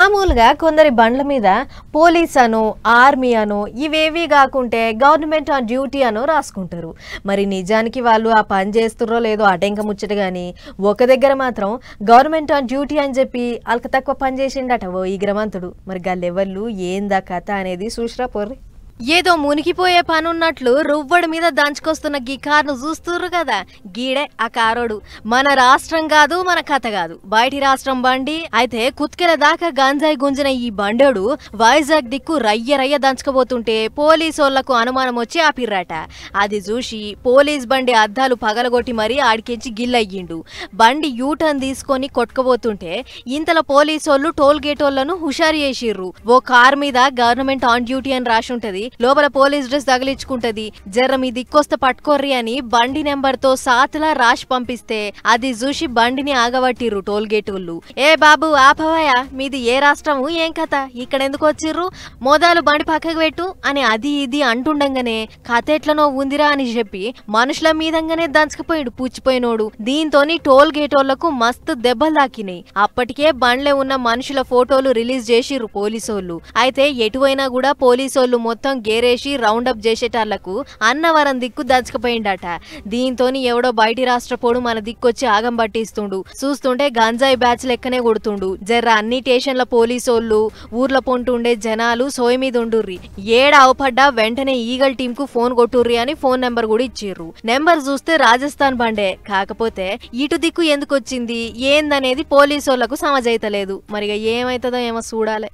మామూలుగా కొందరి బండ్ల మీద పోలీస్ అను ఆర్మీ అను ఇవేవి కాకుంటే గవర్నమెంట్ ఆన్ డ్యూటీ అను రాసుకుంటారు. మరి నిజానికి వాళ్ళు ఆ పని చేస్తుర్రో లేదో అటెంక ముచ్చట గాని ఒక దగ్గర మాత్రం గవర్నమెంట్ ఆన్ డ్యూటీ అని చెప్పి అల్క తక్కువ పని చేసిండట ఓ ఈగ్రమంతుడు. మరి గల్లెవళ్ళు ఏందా కథ అనేది చూసిరా పోర్రి. ఏదో మునిగిపోయే పనున్నట్లు రువ్వడి మీద దంచుకొస్తున్న గీ కార్ను చూస్తుర్రు కదా, గీడే ఆ కారోడు. మన రాష్ట్రం కాదు, మన కథ కాదు, బయటి రాష్ట్రం బండి. అయితే కుత్కెల దాకా గంజాయి గుంజిన ఈ బండోడు వైజాగ్ దిక్కు రయ్య రయ్య దంచుకోబోతుంటే పోలీసోళ్లకు అనుమానం వచ్చి ఆపిర్రట. అది చూసి పోలీస్ బండి అద్దాలు పగలగొట్టి మరీ ఆడికించి గిల్లయ్యిండు. బండి యూటర్న్ తీసుకొని కొట్టుకుపోతుంటే ఇంతలో పోలీసోళ్లు టోల్ గేటోళ్లను హుషారు చేసిర్రు. ఓ కార్ మీద గవర్నమెంట్ ఆన్ డ్యూటీ అని రాసి ఉంటది, లోపల పోలీస్ డ్రెస్ తగిలించుకుంటది, జర్ర మీ దిక్కొస్తే పట్టుకోర్రి అని బండి నెంబర్ తో సాతులా రాసి పంపిస్తే అది చూసి బండిని ఆగబట్టిర్రు టోల్ గేట్ వాళ్ళు. ఏ బాబు ఆపవయ, మీది ఏ రాష్ట్రము ఏం కథ, ఇక్కడ ఎందుకు వచ్చిర్రు, మొదలు బండి పక్కకు పెట్టు అని అది ఇది అంటుండగానే కథ ఎట్లనో ఉందిరా అని చెప్పి మనుషుల మీదంగానే దంచుకుపోయాడు పుచ్చిపోయినోడు. దీంతోని టోల్ గేట్ వాళ్లకు మస్తు దెబ్బలు తాకినాయి. అప్పటికే బండ్లే ఉన్న మనుషుల ఫోటోలు రిలీజ్ చేసిర్రు పోలీసోళ్లు. అయితే ఎటువైనా కూడా పోలీసోళ్లు మొత్తం గేరేసి రౌండప్ చేసేటాళ్లకు అన్నవరం దిక్కు దంచుకుపోయిండట. దీంతోని ఎవడో బయటి రాష్ట్రపోడు మన దిక్కొచ్చి ఆగం పట్టిస్తుండు. చూస్తుంటే గంజాయి బ్యాచ్ లెక్కనే కొడుతుండు. జర్ర అన్ని స్టేషన్ల పోలీసోళ్లు ఊర్ల పొంటుండే జనాలు సోయి మీద ఉండుర్రి. ఏడ అవపడ్డా వెంటనే ఈగల్ టీమ్ కు ఫోన్ కొట్టుర్రి అని ఫోన్ నెంబర్ కూడా ఇచ్చిర్రు. నెంబర్ చూస్తే రాజస్థాన్ బండే, కాకపోతే ఇటు దిక్కు ఎందుకు వచ్చింది ఏందనేది పోలీసోళ్లకు సమజైతలేదు. మరిగా ఏమైతుందో ఏమో చూడాలి.